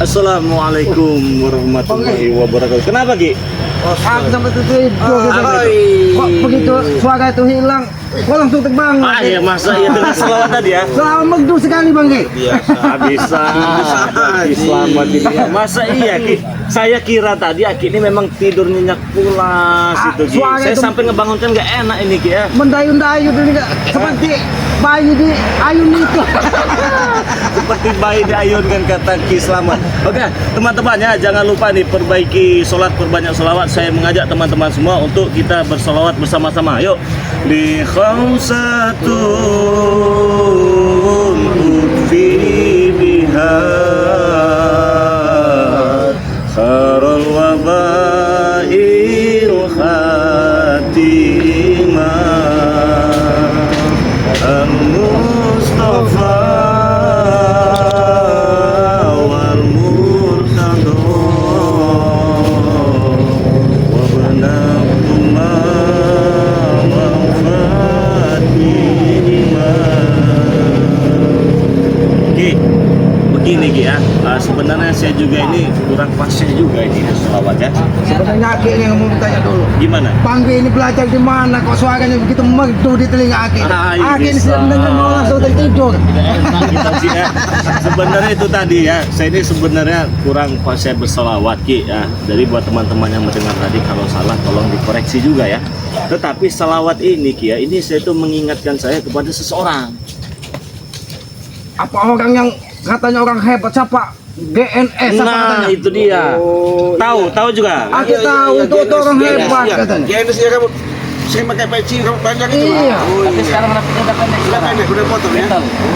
Assalamualaikum warahmatullahi wabarakatuh. Kenapa Ki? Aku sampai itu kok begitu suara itu hilang, kok langsung terbang. Ah ya masa ya dengan selawat tadi ya? Selamat merdu sekali Bang Ki. Bisa selamat ini ya. Masa iya Ki? Saya kira tadi Aki ini memang tidur nyenyak pulas itu Ki. Saya itu sampai ngebangunkan nggak enak ini Ki ya. Mendayu-dayu ini seperti bayi di ayun itu. Seperti bayi diayunkan kata Ki Selamat. Oke, teman-teman ya, jangan lupa nih perbaiki sholat, perbanyak sholawat. Saya mengajak teman-teman semua untuk kita bersolawat bersama-sama. Yuk, di khamsatun fi biha khairul wabail khatimah al-Mustafa sebenarnya saya juga ini kurang fasih juga ini selawat ya. Sebenarnya Aki yang mau bertanya dulu. Gimana? Bang Ki ini belajar di mana kok suaranya begitu merdu di telinga Aki? Aki ini sedang mendengar mau langsung tertidur. Gitu sih ya. Sebenarnya itu tadi ya. Saya ini sebenarnya kurang fasih berselawat Ki ya. Jadi buat teman-teman yang mendengar tadi kalau salah tolong dikoreksi juga ya. Tetapi selawat ini Ki ya, ini saya itu mengingatkan saya kepada seseorang. Apa orang yang katanya orang hebat siapa? GNS apa Nah, katanya? itu dia. Tahu juga. Aki tahu itu orang hebat katanya. GNS ya kamu sering pakai peci kamu panjang itu. Iya. Tapi sekarang udah pendek. Udah pendek, udah potong ya.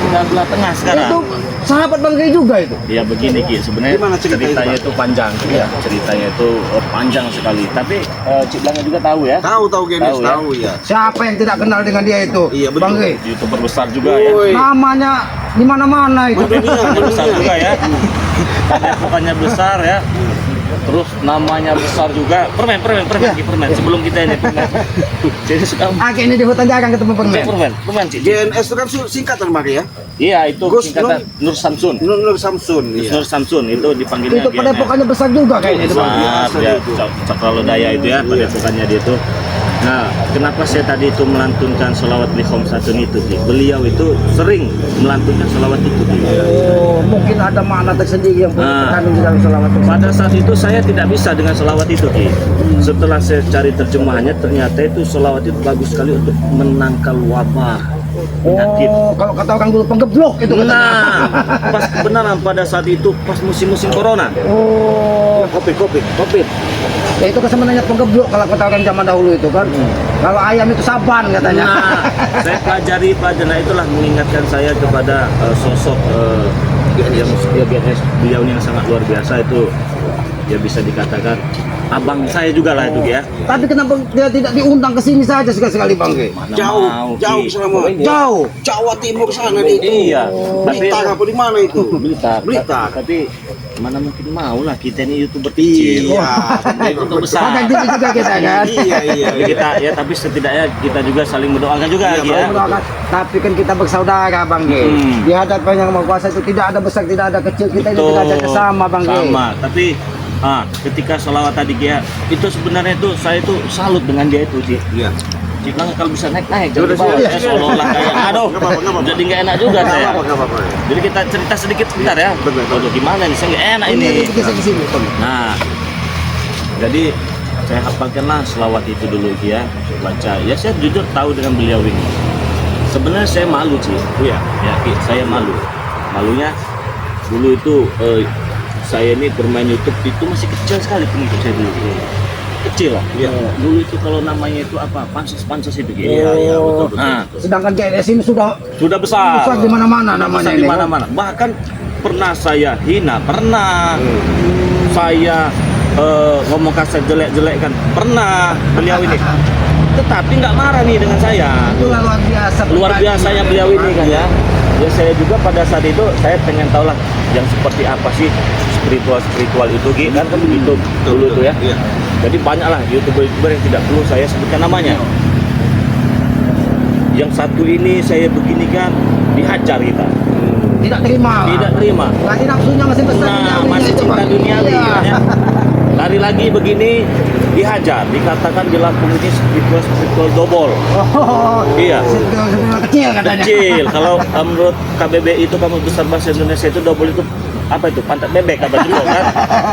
Udah belah tengah sekarang. Itu sahabat Bang Ki juga itu. Ya begini Ki, sebenarnya Gimana ceritanya itu panjang ya. Ceritanya itu panjang sekali. Tapi Cik Langa juga tahu ya. Tahu GNS Tahu ya. tahu ya. Siapa yang tidak kenal dengan dia itu? Iya, betul. Bang Ki. YouTuber besar juga ya. Woi. Namanya di mana-mana itu. YouTuber besar juga ya. Bukannya besar ya. Terus namanya besar juga. Permen Ki, permen. Sebelum kita ini permen. Jadi suka Aki ini di hutan jarang ketemu permen. permen Cik. GNS itu kan singkatan Maki ya. Iya, itu Gus singkatan Nur Samsun. Nur Samsun. Iya. Nur Samsun itu dipanggilnya Itu padepokannya besar juga kayaknya itu Bang Ki. besar ya, Cakralodaya itu ya, padepokannya dia itu. Nah, kenapa saya tadi itu melantunkan sholawat li khamsatun itu Ki? Beliau itu sering melantunkan sholawat itu Ki. Oh, mungkin ada makna tersendiri yang terkandung di dalam selawat itu. Pada saat itu saya tidak bisa dengan sholawat itu Ki. Setelah saya cari terjemahannya, ternyata itu sholawat itu bagus sekali untuk menangkal wabah penyakit. Oh, kalau kata orang dulu penggeblok itu katanya. Nah, pas kebenaran pada saat itu pas musim-musim corona. Oh, Covid. ya itu kan sebenarnya penggeblok kalau kata orang zaman dahulu itu kan. Kalau ayam itu saban katanya. Nah, saya pelajari. Nah itulah mengingatkan saya kepada sosok yang GNS beliau yang sangat luar biasa itu, ya bisa dikatakan abang saya juga lah itu ya. Tapi kenapa dia tidak diundang ke sini saja sekali-sekali Bang Ki? Jauh selama Jauh. Jawa Timur sana nih itu. Iya. Blitar apa di mana itu? Blitar. Tapi mana mungkin mau lah, kita ini YouTuber kecil. Iya. YouTuber besar. Ada gitu juga kita kan. Iya. Jadi kita ya, tapi setidaknya kita juga saling mendoakan juga Iya, ya. Mendoakan. Tapi kan kita bersaudara Bang Ki. Di hadapan yang Maha Kuasa itu tidak ada besar, tidak ada kecil. Kita ini Betul. derajatnya sama Bang Ki. Sama, tapi ketika sholawat tadi ya, itu sebenarnya itu saya itu salut dengan dia itu Cik. Iya. Cik Lang kalau bisa naik Udah, jadi bawah iya. saya seolah-olah kayak aduh, Nggak apa-apa. jadi nggak enak juga saya. Enggak apa-apa. Jadi kita cerita sedikit sebentar ya. Betul. Aduh, gimana nih, saya nggak enak ini. Ini kita ke sini. Nah, jadi saya hafalkanlah selawat itu dulu ya, baca. Ya saya jujur tahu dengan beliau ini. Sebenarnya saya malu sih, ya, Ki, saya malu. Malunya dulu itu saya ini bermain YouTube itu masih kecil sekali pengikut saya dulu. Kecil lah. Iya. Dulu itu kalau namanya itu apa? Pansos itu gitu. Iya, betul. Nah, Sedangkan GNS ini sudah besar. besar di mana-mana namanya Besar ini. di mana-mana. Bahkan pernah saya hina, pernah. Saya ngomong kasar jelek-jelek kan, pernah beliau ini. Tetapi nggak marah nih dengan saya. Itulah luar biasa. Luar biasanya beliau ini kan ya. Ya saya juga pada saat itu saya pengen tahu lah yang seperti apa sih spiritual itu Ki, kan begitu dulu tuh ya. Iya. Jadi banyak lah youtuber yang tidak perlu saya sebutkan namanya. Yang satu ini saya begini kan dihajar kita. Tidak terima. Tidak terima. Lagi nafsunya masih besar. Nah, duniawi masih itu, cinta Bang. duniawi Iya. ya. Lari lagi begini dihajar, dikatakan di Lampung ini spiritual double. Oh, Iya. Spiritual kecil katanya. Kecil. Kalau menurut KBBI itu Kamus Besar Bahasa Indonesia itu double itu apa itu? Pantat bebek apa juga kan?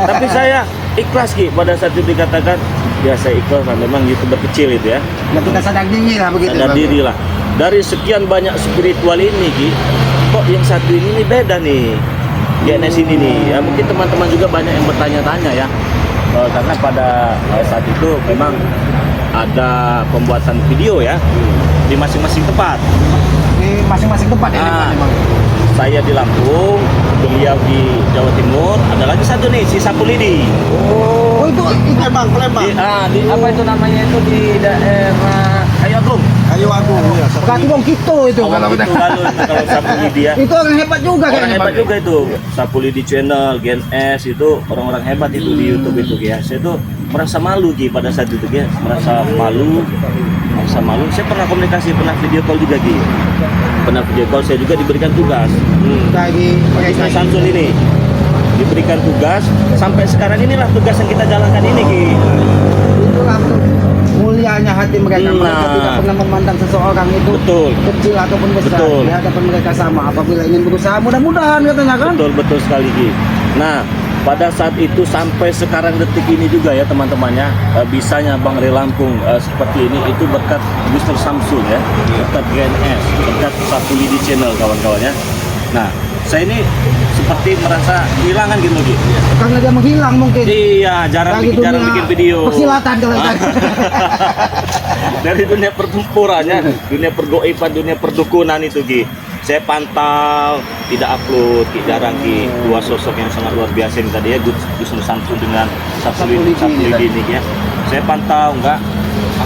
Tapi saya ikhlas Ki pada saat itu dikatakan ya saya ikhlas lah, memang youtuber kecil itu ya. Ya, kita sadar diri lah begitu. Sadar Bang. diri lah. Dari sekian banyak spiritual ini Ki, kok yang satu ini nih beda nih. GNS ini nih. Ya mungkin teman-teman juga banyak yang bertanya-tanya ya. Karena pada saat itu memang ada pembuatan video ya di masing-masing tempat. Di masing-masing tempat ya. Ah. Bang. Saya di Lampung, beliau di Jawa Timur, ada lagi satu nih si Sapulidi. Oh, itu Palembang, Palembang. Di apa itu namanya itu di daerah Kayu Agung. Kayu Agung. Iya, berarti wong kita itu kalau kita. Kalau Sapulidi ya. Itu orang hebat juga Orang kayaknya, hebat Bang. juga itu. Sapulidi channel, Gen S itu orang-orang hebat itu di YouTube itu ya. Saya tuh merasa malu Ki pada saat itu ya, merasa malu. Saya pernah komunikasi, pernah video call juga Ki. Pernah video call, saya juga diberikan tugas. Dari Ismail Samsul ini diberikan tugas sampai sekarang inilah tugas yang kita jalankan ini Ki. itulah tuh mulianya hati mereka. Mereka Nah. tidak pernah memandang seseorang itu Betul. kecil ataupun besar. Betul. Di hadapan mereka sama. Apabila ingin berusaha, mudah-mudahan katanya kan. Betul sekali Ki. Nah, pada saat itu sampai sekarang detik ini juga ya teman-temannya, bisanya Bang Ray Lampung seperti ini itu berkat Mr. Samsul ya, berkat GNS, berkat Sapulidi channel kawan-kawannya. Nah, saya ini seperti merasa kehilangan gitu Ki. Karena dia menghilang mungkin. Iya, jarang Dari jarang dunia bikin video. persilatan kalau kita. Dari dunia pertempurannya, dunia pergoiban, dunia perdukunan itu Ki. Saya pantau, tidak upload, jarang Ki. Dua sosok yang sangat luar biasa ini tadi ya, Gus Samsul dengan Sapulidi ini ya. Saya pantau, enggak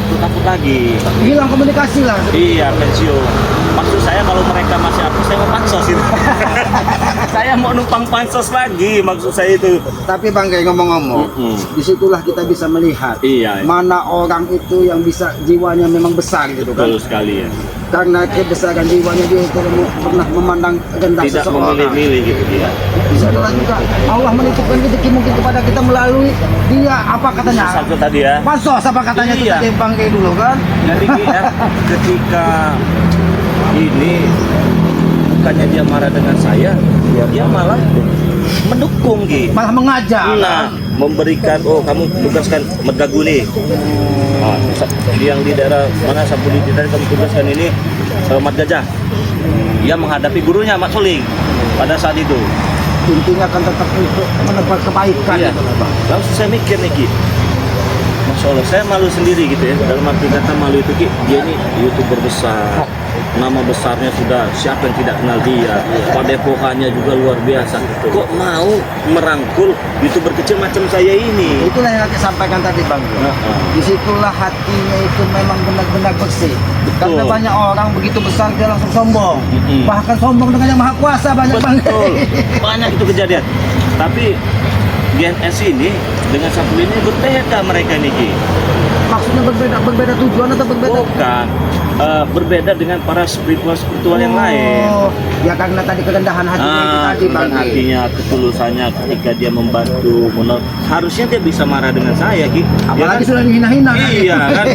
upload lagi. Hilang komunikasi lah. Iya, pensiun. Maksud saya kalau mereka masih upload, saya mau pansos itu. Saya mau numpang pansos lagi, maksud saya itu. Tapi Bang kayak ngomong-ngomong, disitulah kita bisa melihat Iya. mana orang itu yang bisa jiwanya memang besar gitu kan. Betul sekali ya. Karena kebesaran jiwanya dia itu pernah memandang rendah Tidak seseorang. memilih-milih gitu ya. Disitulah juga Allah menitipkan rezeki mungkin kepada kita melalui dia apa katanya? Satu tadi ya. Pansos apa katanya Iya. tadi Bang kayak dulu kan? Jadi Ki, ya, ketika ini bukannya dia marah dengan saya, dia malah mendukung Ki. Malah mengajak. Nah, memberikan kamu tugaskan Megagu nih. Nah, yang di daerah mana Sapulidi tadi kamu tugaskan ini Mat Gajah. Dia menghadapi gurunya Mat Suling pada saat itu. Intinya akan tetap untuk menebar kebaikan. Iya. gitu, Bang. Langsung saya mikir nih Ki, Masya Allah, saya malu sendiri gitu ya. Dalam arti kata malu itu Ki, dia ini YouTuber besar, nama besarnya sudah siapa yang tidak kenal dia, padepokannya juga luar biasa. Kok mau merangkul YouTuber kecil macam saya ini? Itulah yang saya sampaikan tadi Bang. Disitulah hatinya itu memang benar-benar bersih. Betul. Karena banyak orang begitu besar dia langsung sombong. Mm-mm. Bahkan sombong dengan yang maha kuasa banyak Bang. Betul, banyak itu kejadian. Tapi GNS ini dengan Sapul ini berbeda mereka ini Ki. Maksudnya berbeda tujuan atau berbeda? Bukan, berbeda dengan para spiritual yang lain. Ya karena tadi kerendahan hatinya itu tadi Bang. Bukan hatinya, ketulusannya ketika dia membantu, harusnya dia bisa marah dengan saya Ki. Apalagi Ya kan? sudah dihina-hina kan? Iya kan.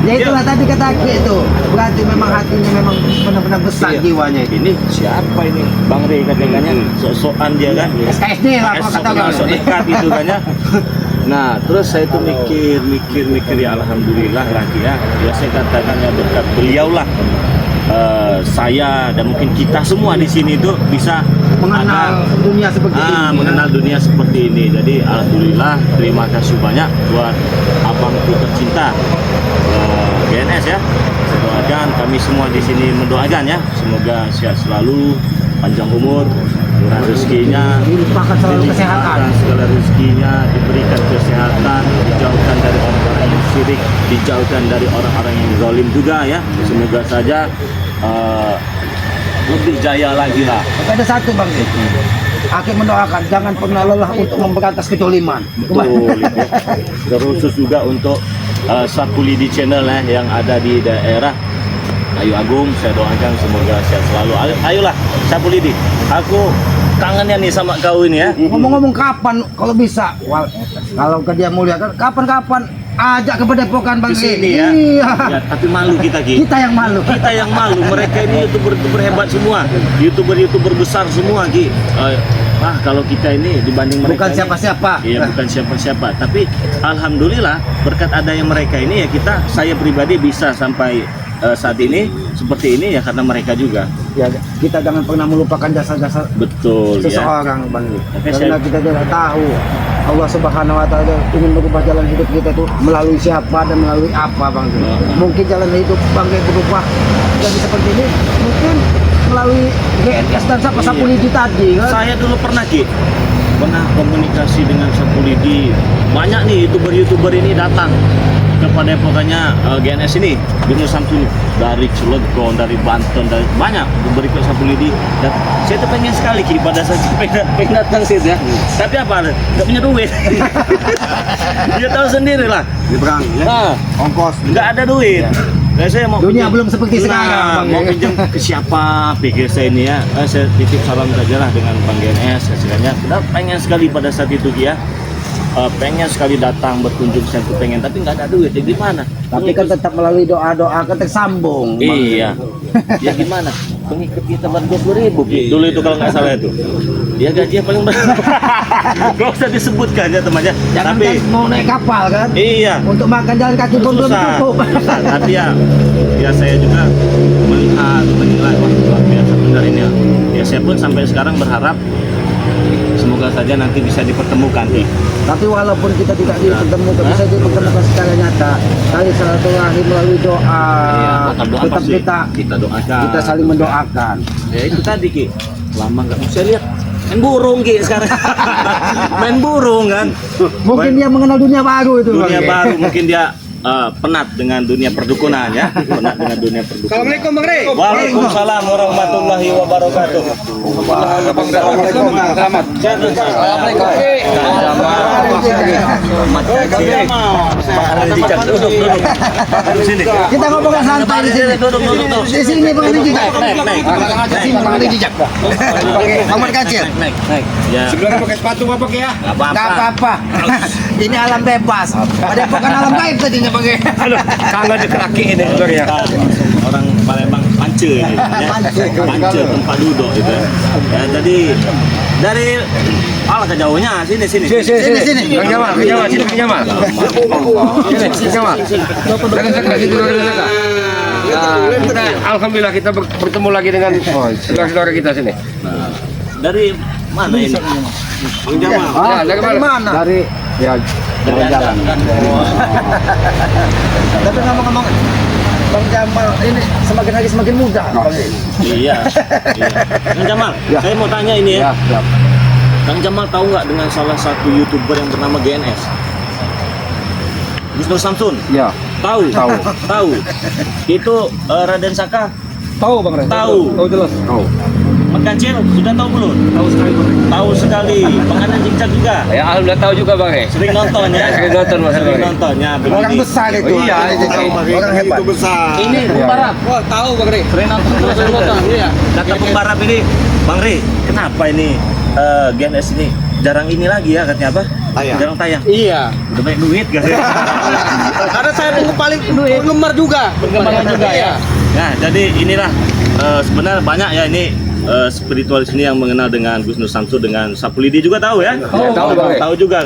Ya itulah tadi kata Aki itu. Berarti memang hatinya memang benar-benar besar Iya. jiwanya itu. Ini siapa ini Bang Rey katanya, sok-sokan dia kan. SKSD lah kalau kata Bang. Sok dekat gitu kan ya. Nah, terus saya tuh mikir ya alhamdulillah lah ya. Ya saya katakan ya berkat beliau lah. Saya dan mungkin kita semua di sini tuh bisa Mengenal dunia seperti ini. mengenal dunia seperti ini. Jadi alhamdulillah terima kasih banyak buat abangku tercinta GNS ya. Saya doakan, kami semua di sini mendoakan ya, semoga sehat selalu, panjang umur, murah rezekinya, Dilimpahkan selalu kesehatan. segala rezekinya, diberikan kesehatan, dijauhkan dari orang-orang yang syirik, dijauhkan dari orang-orang yang zalim juga ya. Semoga saja lebih jaya lagi lah. Tapi ada satu Bang, Aki mendoakan jangan pernah lelah untuk memberantas kezaliman. Betul. Ya. Terkhusus juga untuk Sapulidi Channel yang ada di daerah Ayu Agung, saya doakan semoga sehat selalu. Ayolah Sapulidi, aku kangennya nih sama kau ini ya. Ngomong-ngomong kapan kalau bisa, kalau ke dia mulia kan kapan-kapan ajak ke Padepokan Bang. Di sini ya. Iya. Ya, tapi malu kita Ki. Kita yang malu. Kita yang malu. Mereka ini youtuber hebat semua, youtuber besar semua Ki. Kalau kita ini dibanding mereka Bukan ini, siapa-siapa. Iya, bukan siapa-siapa. Tapi alhamdulillah berkat adanya mereka ini ya saya pribadi bisa sampai saat ini seperti ini ya karena mereka juga. Ya, kita jangan pernah melupakan jasa-jasa Betul ya. seseorang Bang. Tapi Karena kita tidak tahu Allah Subhanahu wa taala ingin merubah jalan hidup kita itu melalui siapa dan melalui apa Bang. Mungkin jalan hidup Bang berubah jadi seperti ini mungkin melalui GNS dan Sapulidi tadi kan. Saya dulu pernah komunikasi dengan Sapulidi. Banyak nih youtuber ini datang kepada pokoknya GNS ini, Gunung Samsun, dari Cilegon, dari Banten, dari banyak berikut Sapulidi. Dan saya tuh pengen sekali Ki pada saat pengen datang sih ya. Tapi apa? Nggak punya duit. Dia tahu sendiri lah. Nyebrang ya. Ongkos. Nggak ada duit. Nah, saya mau Dunia pinjam- belum seperti sekarang, Bang, mau ya. pinjam ke siapa pikir saya ini ya. Saya titip salam saja lah dengan Bang GNS hasilnya. Kita pengen sekali pada saat itu dia pengen sekali datang berkunjung, saya tuh pengen tapi nggak ada duit. Jadi gimana? Tapi kan tetap melalui doa-doa kan tersambung. Bang. Iya. Ya gimana? Pengikut kita baru 20.000 dulu itu kalau nggak salah itu. Dia gajinya paling besar. Gak usah disebutkan ya temannya. Jangan Tapi kan mau naik kapal kan? iya. Untuk makan jalan kaki pun belum Susah. cukup. Tapi ya saya juga melihat menilai wah luar biasa benar ini ya. Ya saya pun sampai sekarang berharap semoga saja nanti bisa dipertemukan nih. Tapi walaupun kita tidak dipertemukan, bisa dipertemukan secara nyata. Tali silaturahim melalui doa. Doa Tetap pasti kita doakan. kita saling mendoakan. Ya itu tadi Ki. Lama nggak bisa lihat. Main burung Ki sekarang. Main burung kan. Mungkin dia mengenal dunia baru itu. Dunia Bang. baru mungkin dia penat dengan dunia perdukunan ya. Penat dengan dunia perdukunan. Assalamualaikum Bang Rey. Waalaikumsalam warahmatullahi wabarakatuh. Assalamualaikum. Selamat. Assalamualaikum. Duduk. Sini. Kita ngobrol santai di sini. Duduk. Di sini Bang Jijak. Naik. Di sini Bang Jijak. Kamu kecil. Naik. Ya. Sebelumnya pakai sepatu apa ya? Nggak Enggak apa-apa. apa-apa. Ini alam bebas. Ada bukan alam gaib tadinya Bang. Kalau di kaki ini ya. Orang Palembang pance ini ya. Pance tempat duduk gitu ya. Ya tadi dari ke jauhnya sini. Sini. Kang Jamal, sini Kang Jamal. Sini Jamal. Jangan dekat situ dari dekat. Nah, alhamdulillah kita bertemu lagi dengan saudara-saudara kita sini. Nah, dari mana ini? Bang Jamal. Ya, dari mana? Dari ya Dari jalan. Tapi ngomong-ngomong Bang Jamal ini semakin hari semakin muda. Bang. Iya. Bang Jamal, saya mau tanya ini ya. Bang Jamal tahu nggak dengan salah satu YouTuber yang bernama GNS? Gus Nur Samsun. Ya. Tahu. Itu Raden Saka. Tahu Bang Rey? Tahu. Tahu jelas. Tahu. Mekancil sudah tahu belum? Tahu sekali. Penganan Cincak juga. Ya alhamdulillah tahu juga Bang Rey. Sering nonton ya. Sering nonton, Mas. Sering nonton ya. Orang begini. besar itu. Oh, iya, Orang hebat. Itu besar. Ini Pembarap. Wah, tahu Bang Rey. Sering nonton. Iya. Kata Pembarap ini, Bang Rey, kenapa ini GNS ini jarang ini lagi ya katanya apa? Tayang. Jarang tayang. Iya. Udah banyak duit gak sih? Karena saya paling penggemar juga. Penggemar juga ya. Nah, jadi inilah sebenarnya banyak ya ini spiritualis ini yang mengenal dengan Gus Nur Samsun dengan Sapulidi juga tahu ya? Tahu juga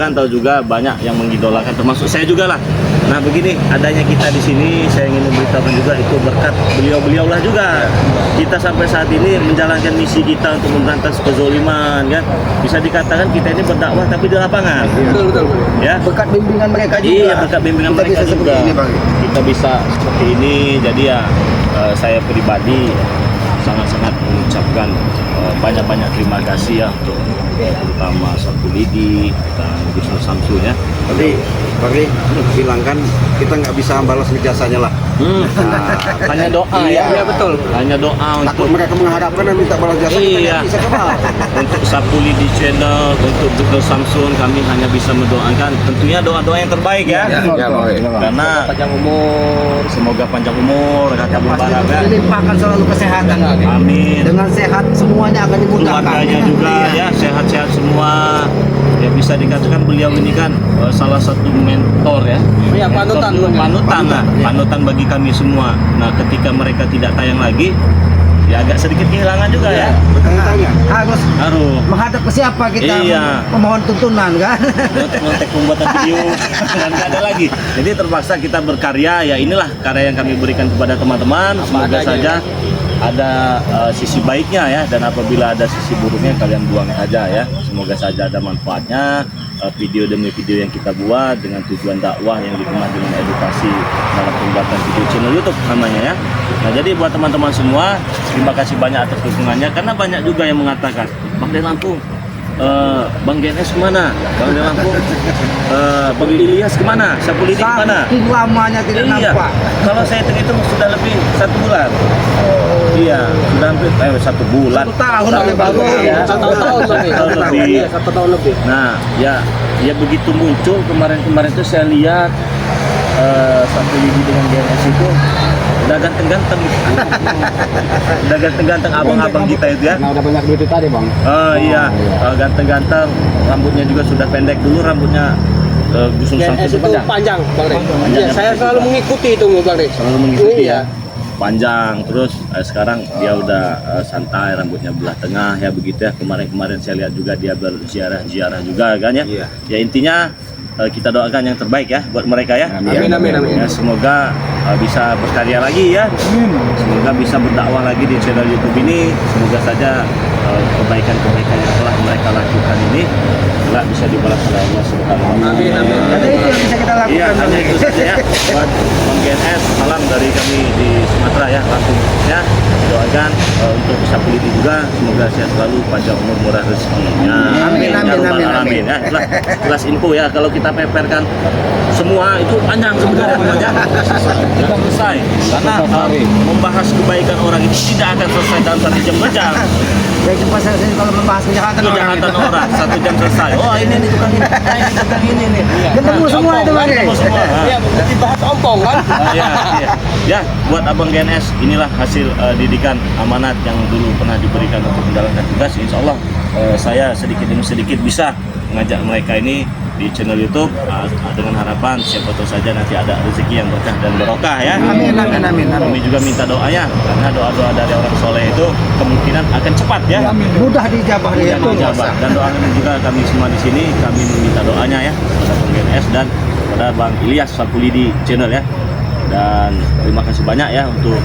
banyak yang mengidolakan termasuk saya juga lah. Nah begini adanya kita di sini saya ingin memberitahukan juga itu berkat beliau lah juga kita sampai saat ini menjalankan misi kita untuk memberantas kezoliman kan bisa dikatakan kita ini berdakwah tapi di lapangan. Betul. Ya. Berkat bimbingan mereka juga. Iya berkat bimbingan Kita mereka bisa seperti juga ini, Bang. kita bisa seperti ini jadi ya saya pribadi sangat-sangat ucapkan banyak-banyak terima kasih ya untuk terutama Sapulidi dan Gus Nur Samsun ya. Tapi Bang Ri bilang kan kita nggak bisa balas jasanya lah. Hanya doa ya. Iya betul. Hanya doa Takut untuk mereka mengharapkan dan minta balas jasa kita Iya. nggak bisa kebal. untuk Sapulidi channel, untuk Gus Nur Samsun kami hanya bisa mendoakan tentunya doa-doa yang terbaik ya. Karena Panjang umur. semoga panjang umur, kata Bung Bara ya. dilimpahkan selalu kesehatan. Amin. Dengan sehat semuanya akan dimudahkan. Keluarganya juga ya sehat-sehat semua. Ya bisa dikatakan beliau ini kan salah satu mentor ya. Iya, panutan. Panutan bagi kami semua. Nah, ketika mereka tidak tayang lagi, ya agak sedikit kehilangan juga ya. Bertanya-tanya. Harus Harus menghadap ke siapa kita Iya. memohon tuntunan kan? ngontek pembuatan video dan nggak ada lagi. Jadi terpaksa kita berkarya. Ya inilah karya yang kami berikan kepada teman-teman. Semoga saja ada sisi baiknya ya, dan apabila ada sisi buruknya kalian buang saja ya. Semoga saja ada manfaatnya. Video demi video yang kita buat dengan tujuan dakwah yang dikemas dengan edukasi dalam pembuatan video channel YouTube namanya ya. Nah, jadi buat teman-teman semua, terima kasih banyak atas dukungannya, karena banyak juga yang mengatakan, Bang dari Lampung, Bang GNS kemana? Bang dari Lampung, Bang Ilyas kemana? Sapulidi kemana? Saking lamanya tidak Iya, nampak. kalau saya hitung sudah lebih 1 bulan. Iya, sudah hampir 1 bulan. 1 tahun Satu lebih bagus. tahun, ya. 1 tahun lebih. 1 tahun lebih. Iya, 1 tahun lebih. Nah, ya begitu muncul kemarin tuh saya lihat Sapulidi dengan GNS itu udah ganteng-ganteng. Udah ganteng-ganteng abang-abang kita itu ya. Nah udah banyak duit tadi Bang. Iya, ganteng-ganteng, rambutnya juga sudah pendek. Dulu rambutnya Gus Nur Samsun GNS itu panjang, Bang Ri. Panjang. Iya, saya selalu mengikuti itu, Bang Ri. selalu mengikuti Iya. ya. Panjang, terus sekarang dia udah santai, rambutnya belah tengah ya begitu ya. Kemarin saya lihat juga dia berziarah juga kan ya. Iya. Ya intinya kita doakan yang terbaik ya buat mereka ya. Amin, amin, amin. Ya, semoga bisa berkarya lagi ya. Semoga bisa berdakwah lagi di channel YouTube ini. Semoga saja kebaikan-kebaikan yang telah mereka lakukan ini kelak bisa dibalas oleh Allah Subhanahu wa taala. Amin, amin. Ada itu yang bisa kita lakukan. Iya, hanya itu saja ya. Buat Bang GNS, salam dari kami di Sumatera ya, langsung ya. Doakan untuk Sapulidi juga, semoga sehat selalu, panjang umur, murah rezekinya. Amin, Ya amin, Rabbal amin, alamin, ya. Kelas info ya, kalau kita peperkan semua itu panjang sebenarnya namanya. Tidak selesai. Karena membahas kebaikan orang itu tidak akan selesai dalam 1 jam kerja. Ya cuma saya kalau membahas kejahatan Kejahatan orang 1 jam selesai. Oh ini tukang ini, ini tukang ini nih. Ketemu semua itu Bang. Ketemu semua. Iya, dibahas ompong kan? Ya, buat Abang GNS, inilah hasil didikan amanat yang dulu pernah diberikan untuk menjalankan tugas. Insya Allah saya sedikit demi sedikit bisa mengajak mereka ini di channel YouTube dengan harapan siapa tahu saja nanti ada rezeki yang berkah dan barokah ya. Amin, amin, amin, amin. Kami juga minta doanya karena doa-doa dari orang soleh itu kemungkinan akan cepat ya. Mudah dijabah dia. Mudah dijabah. Dan doakan juga kami semua di sini, kami meminta doanya ya kepada Bang GNS dan kepada Bang Ilyas Sapulidi channel ya. Dan terima kasih banyak ya untuk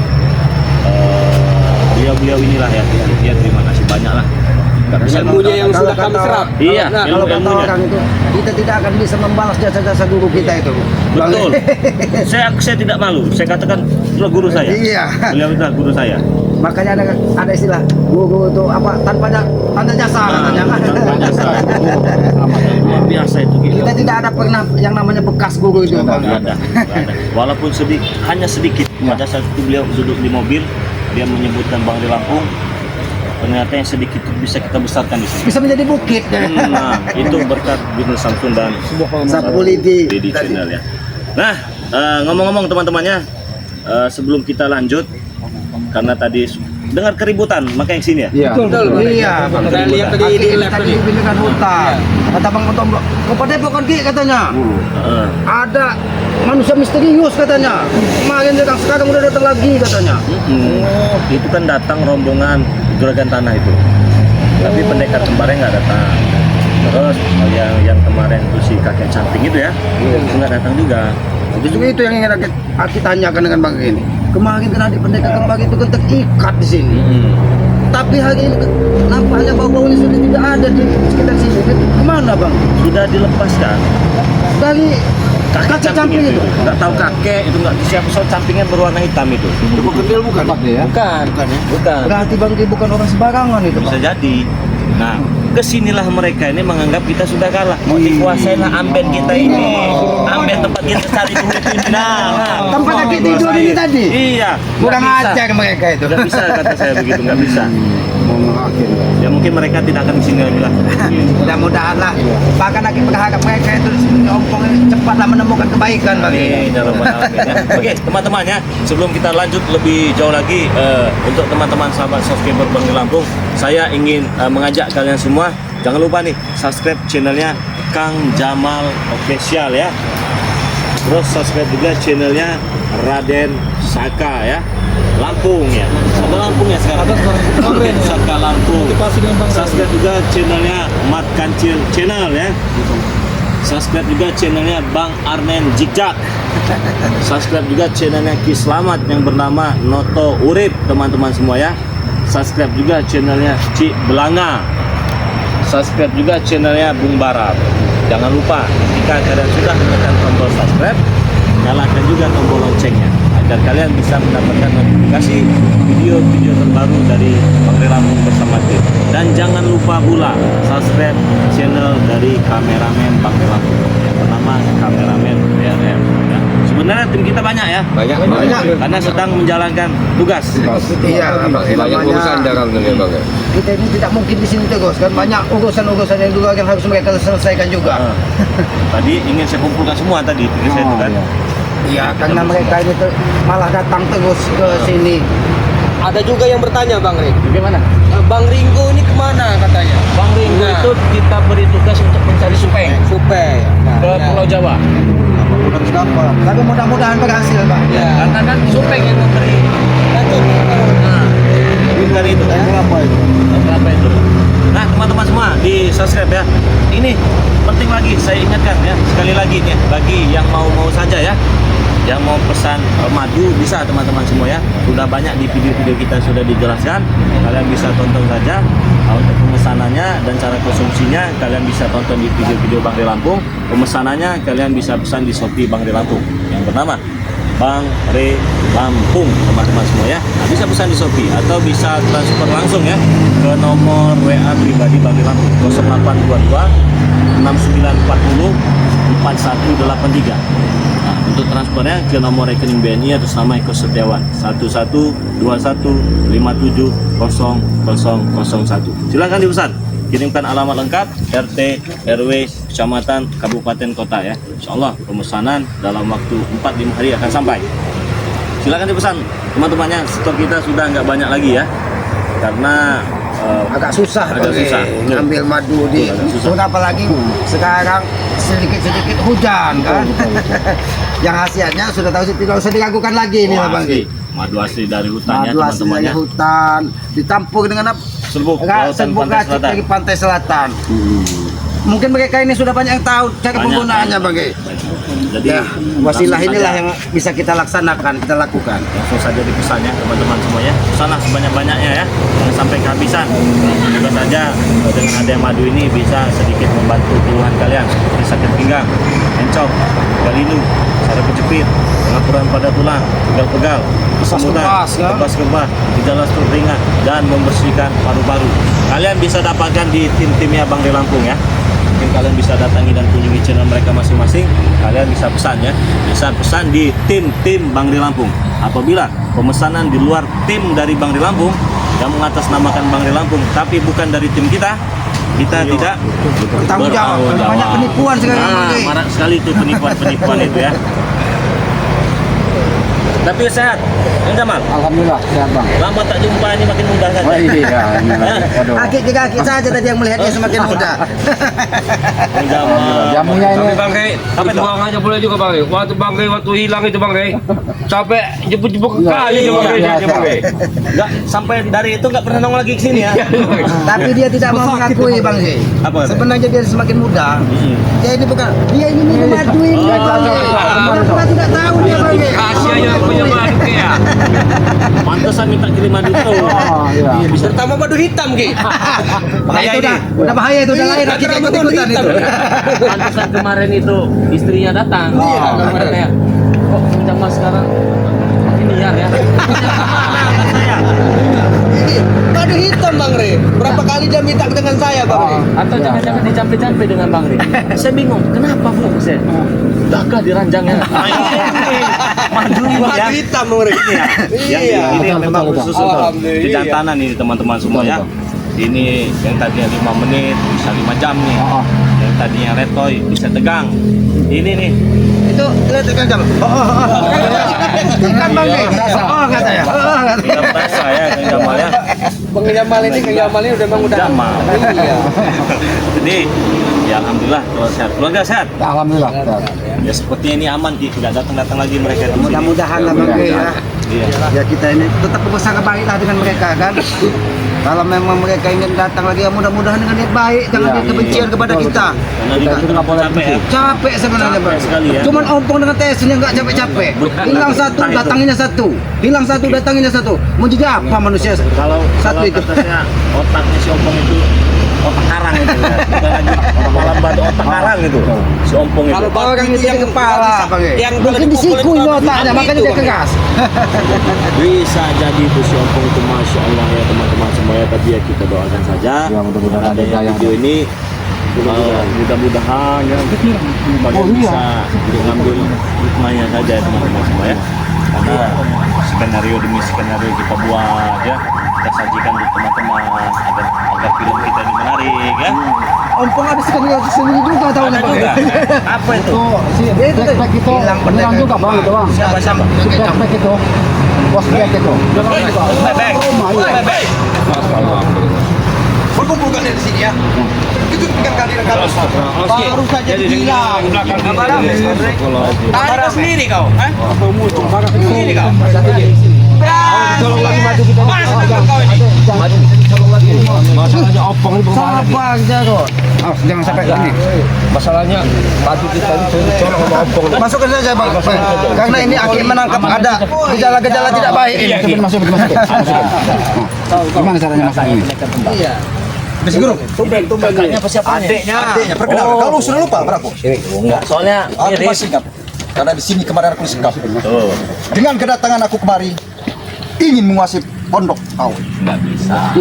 beliau-beliau inilah ya. Ya terima kasih banyak lah. Nggak bisa Ilmunya yang sudah kami serap. Iya, Nah, Kalau kata ilmunya. orang itu kita tidak akan bisa membalas jasa-jasa guru kita itu. Bang. Betul. saya tidak malu. Saya katakan itulah guru saya. Iya. Beliau itulah guru saya. Makanya ada istilah guru itu apa tanpa jasa katanya kan. Tanpa jasa. Luar biasa itu gitu. Kita tidak ada pernah yang namanya bekas guru itu Bang. Nggak ada. Walaupun hanya sedikit. Pada saat itu beliau duduk di mobil, dia menyebutkan Bang di Lampung. Ternyata yang sedikit itu bisa kita besarkan di sini. Bisa menjadi bukit. Nah, itu berkat Gus Nur Samsun dan Sapulidi. di channel ya. Nah, ngomong-ngomong teman-temannya, sebelum kita lanjut, karena tadi dengar keributan, maka yang sini ya. Iya. Betul, Iya, Bang. Saya lihat tadi di live Tadi tadi. dibelikan hutan. Kata Bang Tom, kepada Depok kan Ki katanya. Heeh. Ada manusia misterius katanya. Kemarin datang, sekarang udah datang lagi katanya. Itu kan datang rombongan juragan tanah itu. Tapi pendekar kemarin nggak datang. Terus yang kemarin itu si kakek samping itu ya, itu nggak datang juga. Justru itu yang ingin kita tanyakan dengan Bang ini. Kemarin kan adik pendekar kemarin itu kan terikat di sini. Tapi hari ini nampaknya bau-baunya sudah tidak ada di sekitar sini. Kemana Bang? Sudah dilepaskan. Dari Kakek camping itu? Nggak tahu kakek itu nggak siapa, soal campingnya berwarna hitam itu. Coba kendil bukan? Bukan. Berarti Bang Ki bukan orang sembarangan itu, Bisa Pak. jadi. Nah, kesinilah mereka ini menganggap kita sudah kalah. Mau dikuasain lah Amben kita ini. Amben tempat kita cari duit ini. Nah, Tempat kakek tidur ini tadi? Iya. Kurang nggak bisa. ajar mereka itu. Nggak bisa kata saya begitu, nggak bisa. Mau mengakhir. Ya mungkin mereka tidak akan kesini lagi lah. Mudah-mudahan lah. Bahkan lagi berharap mereka itu ompong cepatlah menemukan kebaikan Bang Ki. Amin, ya Rabbal Alamin, ya. Oke, teman-teman ya, sebelum kita lanjut lebih jauh lagi untuk teman-teman sahabat subscriber Bang di Lampung, saya ingin mengajak kalian semua jangan lupa nih subscribe channelnya Kang Jamal Official ya. Terus subscribe juga channelnya Raden Saka ya. Lampung ya. Ada Lampung ya sekarang. Raden Saka Lampung. Subscribe juga channelnya Mat Kancil Channel ya. Subscribe juga channelnya Bang Arnen Jikjak. Subscribe juga channelnya Ki Slamet yang bernama Noto Urip teman-teman semua ya. Subscribe juga channelnya Cik Belanga. Subscribe juga channelnya Bung Barat. Jangan lupa jika kalian sudah menekan tombol subscribe, nyalakan juga tombol loncengnya agar kalian bisa mendapatkan notifikasi video-video terbaru dari Bang Lampung bersama tim. Dan jangan lupa pula subscribe channel dari kameramen Bang Lampung yang bernama Kameramen BRM ya. Sebenarnya tim kita banyak ya, Banyak. karena sedang menjalankan tugas. Iya, Banyak urusan dalam dunia Bang. Kita ini tidak mungkin di sini terus kan, banyak urusan-urusan yang juga yang harus mereka selesaikan juga. Tadi ingin saya kumpulkan semua tadi tugas saya itu kan. Iya, karena mereka ini malah datang terus ke sini. Ada juga yang bertanya Bang Ring, Bagaimana? Bang Ringo ini kemana katanya? Bang Ringo Nah. itu kita beri tugas untuk mencari supeng Supaya ke Pulau Jawa. Harus dapat. Tapi mudah-mudahan berhasil, Pak. Ya. Karena kan supeng yang memberi Lanjut. dari itu. Berapa itu? Berapa itu? Nah, teman-teman semua di subscribe ya. Ini penting lagi saya ingatkan ya, sekali lagi nih bagi yang mau saja ya. Yang mau pesan madu bisa teman-teman semua ya. Sudah banyak di video-video kita sudah dijelaskan. Kalian bisa tonton saja. Untuk pemesanannya dan cara konsumsinya kalian bisa tonton di video-video Bang Re Lampung. Pemesanannya kalian bisa pesan di Shopee Bang Re Lampung yang bernama Bang Re Lampung teman-teman semua ya. Nah, bisa pesan di Shopee atau bisa transfer langsung ya ke nomor WA pribadi Bang Re Lampung 0822 6940 4183. Nah, untuk transfernya ke nomor rekening BNI atas nama Eko Setiawan 1121070001. Silakan dipesan. Kirimkan alamat lengkap, RT, RW, kecamatan, kabupaten, kota ya. Insyaallah pemesanan dalam waktu 4-5 hari akan sampai. Silakan dipesan teman-temannya. Stok kita sudah nggak banyak lagi ya, karena Agak susah, Agak Bang, susah. ngambil madu di Agak susah. apalagi sekarang sedikit-sedikit hujan kan. Yang khasiatnya sudah tahu sih, tidak usah diragukan lagi ini, Bang. asli. Madu asli dari hutannya Madu asli teman-teman dari ya. hutan, ditampur dengan apa? Serbuk lautan Serbuk pantai racik selatan. dari pantai selatan. Mungkin mereka ini sudah banyak yang tahu cara Banyak, penggunaannya, Bang. Jadi Ya, wasilah langsung inilah saja. yang bisa kita laksanakan, kita lakukan. Langsung saja dipesannya teman-teman semuanya. Pesanlah sebanyak-banyaknya ya, jangan sampai kehabisan. Semoga saja dengan adanya madu ini bisa sedikit membantu keluhan kalian seperti sakit pinggang, encok, galinu, saraf kejepit, pengapuran pada tulang, pegal-pegal, kesemutan, kebas, kan? kebas, gejala stroke ringan, dan membersihkan paru-paru. Kalian bisa dapatkan di tim-timnya Bang Re Lampung ya. Mungkin kalian bisa datangi dan kunjungi channel mereka masing-masing. Kalian bisa pesan ya, bisa pesan di tim-tim Bang Re Lampung. Apabila pemesanan di luar tim dari Bang Re Lampung yang mengatasnamakan Bang Re Lampung tapi bukan dari tim kita tidak Bertanggung jawab. bertanggung Banyak penipuan sekarang, Bang. marak sekali itu penipuan-penipuan itu ya. Tapi sehat, Bang Jamal. Alhamdulillah, sehat, Bang. Lama tak jumpa ini makin mudah saja. Waduh. Kaki saja tadi yang melihatnya semakin muda. Bang Jamal. Jamunya Tapi ini Bang Rey, Apa itu? buang aja boleh juga Bang Rey. Waktu hilang itu Bang Rey, sampai jemput-jemput ke kali aja Bang Rey, dia Bang Rey. Enggak sampai dari itu enggak pernah nongol lagi ke sini ya. tapi dia tidak mau mengakui, Bang Zee. Apa? Sebenarnya dia semakin muda. Mm-mm. Dia ini bukan, dia ini minum madu ini, Bang Zee. Pura-pura tidak tahu dia, Bang Zee. Rahasia yang punya madu ya. Pantesan minta kiriman itu. Oh, iya. Iya, bisa. Terutama madu hitam, Ki. Bahaya itu udah bahaya itu, udah lahir kita ikut-ikutan itu. Pantesan kemarin itu istrinya datang. Iya. Katanya, kok puncak mas sekarang makin liar ya. Ini madu hitam, Bang Re. Berapa kali dia minta dengan saya, Bang Re? Atau jangan-jangan dicampe-campe dengan Bang Ri. Saya bingung, kenapa Bu? Saya, udahkah diranjangnya? Madu ini ya. Madu hitam, Bang Re. Iya. Ini yang memang khusus untuk Alhamdulillah. kejantanan ini teman-teman semua ya. Ini yang tadinya 5 menit bisa 5 jam nih. Yang tadinya retoy bisa tegang. Ini nih. Itu lihat kan jam. Kan Bang Ri. Oh kata ya. Tidak berasa ya Kang Jamal ya. Bang Jamal ini, Kang Jamal ini udah memang udah. Jamal. Iya. Jadi ya alhamdulillah kalau sehat. Keluarga sehat. Alhamdulillah. Ya sepertinya ini aman Ki. Tidak datang-datang lagi mereka di sini. Mudah-mudahan lah Bang Ri ya. Iya. Ya kita ini tetap berusaha baiklah dengan mereka kan. Kalau memang mereka ingin datang lagi, ya mudah-mudahan dengan niat baik, jangan niat kebencian kepada kita. Karena juga itu nggak boleh capek ya. Capek sebenarnya Capek Bang. sekali ya. Cuman ompong dengan tesnya nggak capek-capek. Hilang satu, datanginnya satu. Hilang satu, datanginnya satu. Mau jadi apa manusia? Kalau Satu itu. katanya otaknya si Ompong itu otak karang itu ya. Bukan lagi malam batu otak karang itu. Si Ompong itu. Kalau Orang batu itu itu yang kepala, Bang. yang Mungkin disiku ini otaknya, makanya dia keras. Bisa jadi itu si Ompong itu masya Allah ya teman-teman semua ya. Tapi ya kita doakan saja. Ya, mudah-mudahan ada ada yang video ini mudah-mudahan ya bagaimana bisa mengambil hikmahnya saja ya teman-teman semua ya. Karena skenario demi skenario kita buat ya, kita sajikan untuk teman-teman agar film kita ini menarik ya. Ompong ada sekali sendiri juga tahu Ada Bang. juga. Apa itu? Itu hilang hilang juga Bang itu Bang. Siapa? Backpack itu. Bos backpack itu. Bebek. Bebek. Berkumpulkan di sini ya. Itu kan kalian kalau baru saja dibilang. Tarik sendiri kau, hah? Sendiri kau. Tolong lagi maju kita. Kau ini. Masalahnya opong ini Sabar jago. Jangan sampai ini. Masalahnya batu kita ini colok sama opong. Masukkan saja Bang. Karena ini akhir menangkap ada gejala-gejala tidak baik ini. Masuk. Gimana caranya masak ini? Iya. Besi guru. Kakaknya apa siapa? adiknya perkenalkan. Kalau sudah lupa berapa? Enggak, soalnya Aku ini masih ingat. Karena di sini kemarin aku sikap. tuh Dengan kedatangan aku kemari ingin menguasai pondok kau. nggak bisa.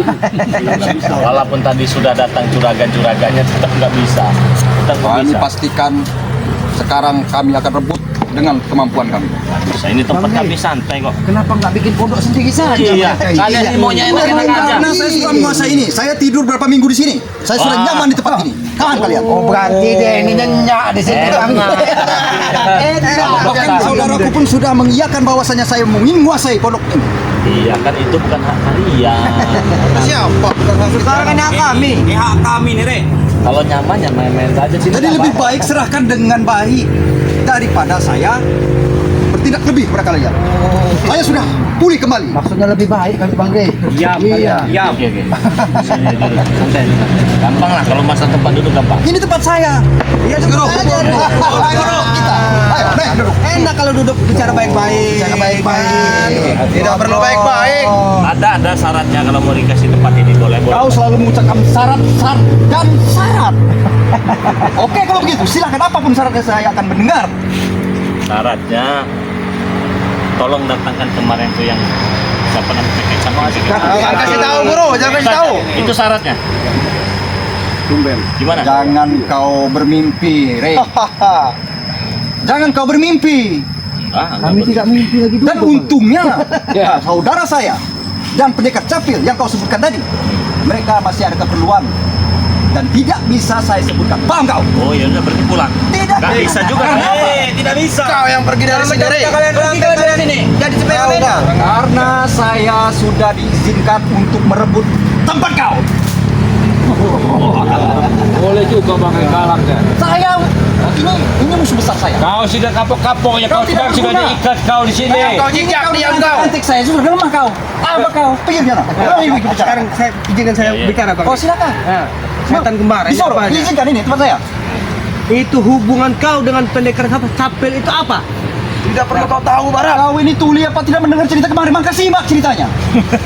Walaupun tadi sudah datang juragan-juraganya tetap nggak bisa. Tetap nggak Kami bisa. pastikan sekarang kami akan rebut dengan kemampuan kami. Bisa. Ini tempat kami santai kok. Kenapa nggak bikin pondok sendiri saja? Iya. Kalian ini maunya enak-enak aja. Karena saya sudah menguasai ini. Saya tidur berapa minggu di sini. Saya sudah Wah. nyaman di tempat ini. Kawan kalian. Oh berarti dia ini nyenyak di sini Bang. Bahkan saudaraku pun sudah mengiyakan bahwasanya saya menguasai pondok ini. Iya kan itu bukan hak kalian. Siapa? Sekarang kan hak kami. Ini hak kami nih, Re. Kalau nyaman ya main-main saja sini. Jadi lebih baik serahkan dengan baik daripada saya bertindak lebih kepada kalian. Saya sudah pulih kembali. Maksudnya lebih baik kali Bang Re. Iya. Iya. Oke. Sini dulu. Santai. Gampang lah kalau masa tempat duduk gampang. Ini tempat saya. Iya Guru. Ayo kita. Ayo, naik duduk. Enak kalau duduk bicara baik-baik. Bicara baik-baik. Tidak perlu baik-baik. Ada syaratnya kalau mau dikasih tempat ini boleh. Kau selalu mengucapkan syarat dan syarat. Oke kalau begitu, silakan apapun syaratnya saya akan mendengar. Syaratnya tolong datangkan kemarin tuh yang siapa namanya kecap. Jangan kasih tahu bro, jangan kasih tahu. Itu syaratnya. Tumben. Gimana? Jangan kau bermimpi, Rey. Jangan kau bermimpi. Kami tidak mimpi lagi dulu. Dan untungnya, saudara saya dan pendekar capil yang kau sebutkan tadi, mereka masih ada keperluan dan tidak bisa saya sebutkan. Paham kau? Oh ya udah berarti pulang. Tidak. Nggak bisa juga. Tidak bisa. Kau yang pergi dari sini, Rey. Kalian dari sini. Jadi sepeda. Karena saya sudah diizinkan untuk merebut tempat kau. Boleh juga pakai galak ya. Saya ini musuh besar saya. Kau sudah kapok-kapok ya, kau tidak sudah berguna. diikat kau di sini. Kau jijak diam kau. Antik saya sudah lemah kau. Apa kau? Pergi sana. Sekarang saya izinkan saya Iya. bicara, Bang. Oh silakan. Nah, setan kembar. ini Disuruh, apa aja? izinkan ini tempat saya. Itu hubungan kau dengan pendekar capel itu apa? Tidak perlu kau tahu Barang. Kau ini tuli apa tidak mendengar cerita kemarin? Maka simak ceritanya.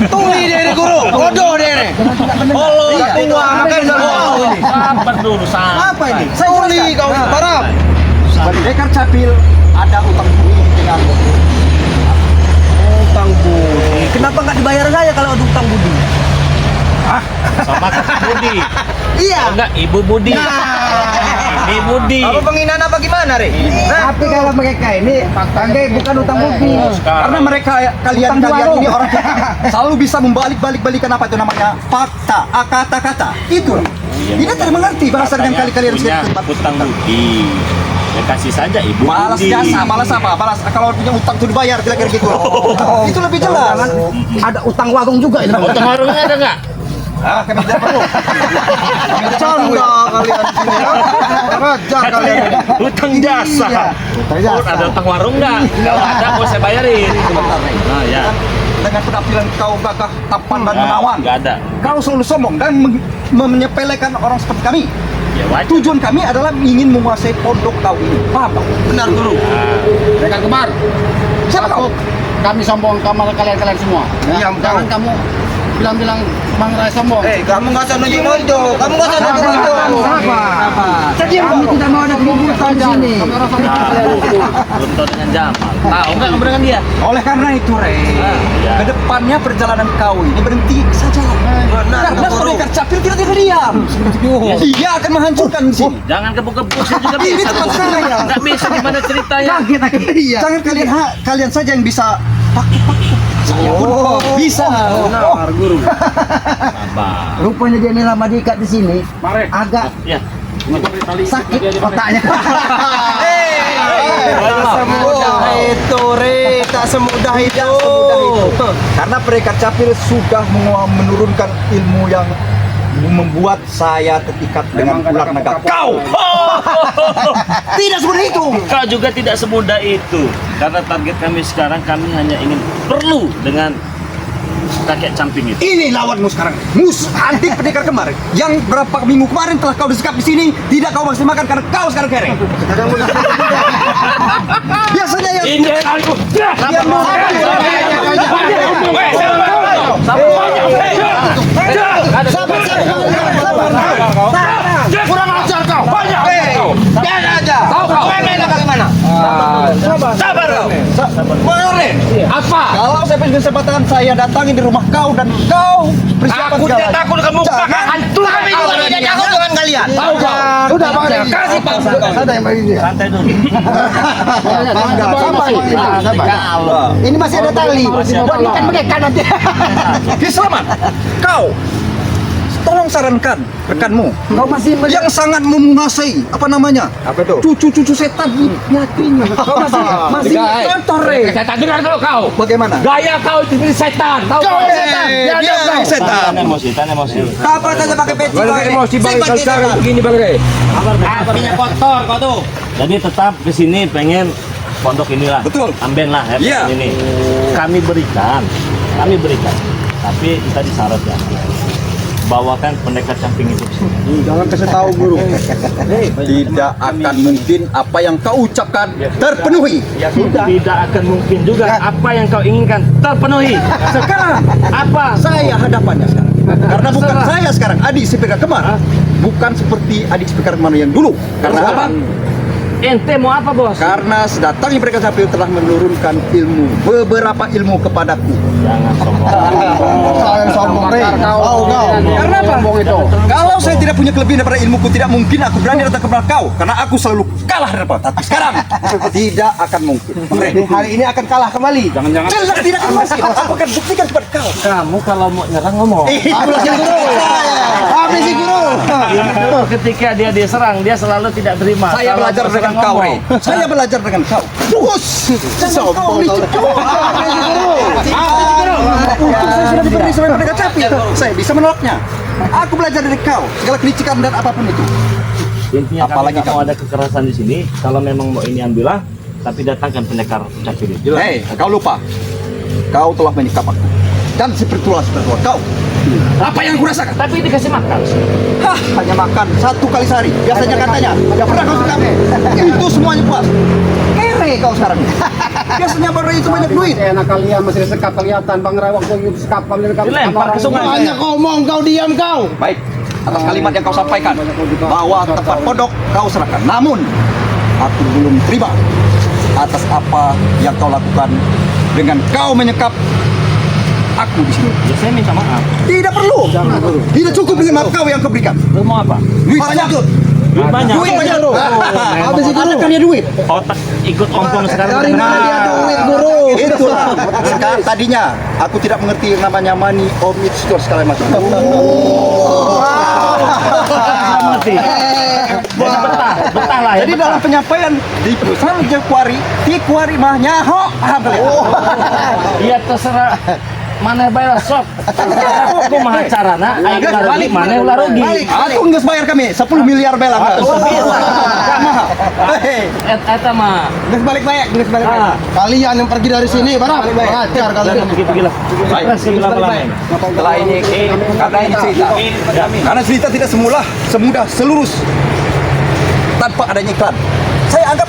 Tuli dia ini guru. Bodoh dia ini. Allah Iya. tua makan ini. Sabar dulu, sabar. Apa ini? Tuli kau Barang. Pendekar capil ada utang budi dengan Utang budi. Kenapa nggak dibayar saya kalau ada utang budi? Sama kakak Budi. Iya. Enggak, Ibu Budi. Ini Budi. Apa penghinaan apa gimana, Re? Tapi kalau mereka ini pakai bukan utang budi. karena mereka kalian ini orang yang selalu bisa membalikan apa itu namanya fakta, kata-kata. Itu. Tidak tidak mengerti bahasa dengan kali-kalian punya utang budi. Ya kasih saja Ibu Malas Budi. jasa, malas apa? Malas kalau punya utang itu dibayar kira-kira gitu. Itu lebih jelas. Ada utang warung juga ini. Utang warungnya ada nggak? Ah, kami tidak perlu. Canda kalian sini. Raja kalian ini. Utang jasa. Iya. Utang jasa. Oh, ada utang warung nggak? Kalau ada mau saya bayarin. Sebentar, Ray. Nah ya. Dengan penampilan kau gagah, tampan dan menawan. Nggak ada. Kau selalu sombong dan menyepelekan orang seperti kami. Ya wajar. Tujuan kami adalah ingin menguasai pondok kau ini. Paham tak? Benar guru. Mereka kemar. Siapa kau? Kami sombong kamar kalian semua. Iya, Jangan kamu bilang-bilang Bang Rai sombong. Kamu nggak usah nunjuk-nunjuk. Kamu nggak usah nunjuk-nunjuk. Kami tidak mau ada keributan di sini. Belum tahu dengan Jamal. Tahu nggak kamu dengan dia? Oleh karena itu, Rey, ya. kedepannya perjalanan kau ini berhenti saja. Benar, Karena guru. pendekar capil tidak diam. Dia akan menghancurkan di sini. Jangan kebu-kebu sih juga Ini bisa. tempat saya. Nggak bisa gimana ceritanya? Jangan kalian saja yang bisa pakai. Saya pun bisa. Benar, guru. Sabar. Rupanya dia ini lama diikat di sini. Agak Ya. sakit otaknya. Tak semudah itu, Re. Tak semudah itu. Karena pendekar capil sudah menurunkan ilmu yang membuat saya terikat dengan ular naga. Kau tidak seperti itu. Kau juga tidak semudah itu. Karena target kami sekarang kami hanya ingin perlu dengan kakek camping itu. Ini lawanmu sekarang. Musuh anti pendekar kemarin. Yang berapa minggu kemarin telah kau disekap di sini, tidak kau maksimalkan karena kau sekarang kere. Biasanya yang Ini aku. Kurang ajar kau. Banyak kau. Jangan aja. Tahu kau. Pengen bagaimana? Sabar kau. Boleh. Apa? kalau saya punya kesempatan saya datangin di rumah kau dan kau persiapan Aku tidak segalanya. takut kamu akan hancur. Kami juga tidak takut dengan kalian. Tahu kau. Udah Bang Ray. Kasih Pak. Ada yang bagi dia. Santai dulu. Ini masih ada tali. Buat ikan mereka nanti. Selamat. Kau tolong sarankan rekanmu Kau masih yang sangat menguasai apa namanya? Apa itu? Cucu-cucu setan. yakin. Kau masih kotor Re. Setan dengar dulu kau. Bagaimana? Gaya kau itu seperti setan. Tahu kau setan? Dia setan. Tahan emosi. Kapan saja pakai peci Bang Rai emosi Bang Rai sekarang begini Bang Rai. Apinya kotor kau tuh. Jadi tetap kesini pengen pondok inilah. Betul. Amben lah ya. Iya. Ini. Kami berikan. Tapi kita disyarat ya. Bawakan pendekar camping itu. Jangan kasih tahu guru. Tidak akan mungkin apa yang kau ucapkan terpenuhi. Ya sudah. Tidak akan mungkin juga apa yang kau inginkan terpenuhi. Sekarang Apa? saya hadapannya sekarang. Karena bukan saya sekarang adik si pendekar kemar. Bukan seperti adik si pendekar kemar yang dulu. Karena apa? Ente mau apa bos? Karena sedatangnya pendekar capil telah menurunkan beberapa ilmu kepadaku. Jangan sombong. Saya sombong Re. Kau. Karena apa? Kalau saya tidak punya kelebihan daripada ilmuku, tidak mungkin aku berani datang ke belakang kau. Karena aku selalu kalah daripada. Tapi sekarang tidak akan mungkin. Hari ini akan kalah kembali. Jangan-jangan Jelas tidak akan mungkin. Aku akan buktikan kepada kau. Kamu kalau mau nyerang ngomong. Itulah si guru. Habis si guru. Ketika dia diserang, dia selalu tidak terima. Saya Kalau belajar mau dengan serang kau, ngomong. Rey. Saya belajar dengan kau. Terus. Jangan kau licik. Untung saya sudah diberi sebagai pendekar capil. Saya bisa menolaknya. Aku belajar dari kau. Segala kelicikan dan apapun itu. Intinya Apalagi kami nggak mau kamu. ada kekerasan di sini. Kalau memang mau ini ambillah, tapi datangkan pendekar capil itu. Hei, kau lupa. Kau telah menyikap aku. Dan spiritual kau. Apa yang kurasakan? Tapi dikasih makan. Hah, hanya makan 1 kali sehari. Biasanya katanya, tidak pernah kau suka. Itu semuanya puas. Kere Bare kau sekarang. Biasanya bare itu banyak duit. Enak kalian masih sekap kelihatan Bang Ray waktu itu sekap Dilempar ke sungai. Banyak ngomong kau diam kau. Baik, atas kalimat yang kau sampaikan bahwa tempat pondok kau serahkan. Namun aku belum terima atas apa yang kau lakukan dengan kau menyekap aku di sini. Ya saya minta maaf. Tidak perlu. Tidak cukup dengan maaf kau yang kau berikan. Lu mau apa? Duit banyak. Duit banyak. Duit banyak. Habis itu ada kan dia duit. Otak ikut ompong sekarang. Dari mana dia duit guru? Itulah. Tadinya aku tidak mengerti yang namanya money or mixture segala macam. Betah lah ya. Jadi dalam penyampaian di perusahaan Kuari, di Kuari mah nyaho, paham kalian? Iya terserah mana bayar sok. Aku mah carana aing rugi mana ulah rugi. Aku nggak bayar kami 10 miliar bela. Eta mah Geus balik baik, geus balik Ah. baik. Kalian yang pergi dari sini, barang. Ajar kalian. pergi lah. Setelah ini karena ini cerita. Karena cerita tidak semudah selurus tanpa adanya iklan. Saya anggap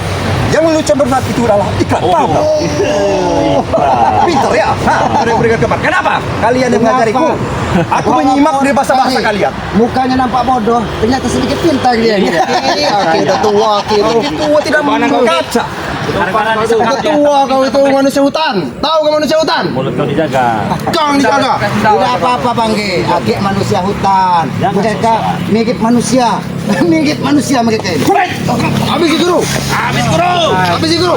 yang melucu saat itu adalah iklan. Paham tak? Pintar ya. Berikan kabar. Kenapa? Kalian yang mengajariku. Aku menyimak dari bahasa-bahasa kalian. Mukanya nampak bodoh, ternyata sedikit pintar dia. Oke, udah tua, Itu tidak mengkaca. Udah tua kau itu manusia hutan. Tahu kau manusia hutan? Mulut kau dijaga. Kau yang dijaga. Tidak apa-apa Bangge, akik manusia hutan. Mereka mirip manusia. Mirip manusia mereka ini. Habis itu guru. Habis itu guru.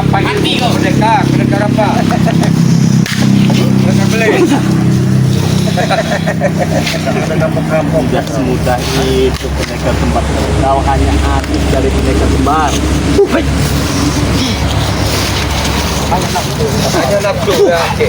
Mati kau pendekar apa? Pendekar beli. Tidak semudah itu pendekar kembar. Kau hanya habis dari pendekar kembar. Hanya nafsu ya. Oke.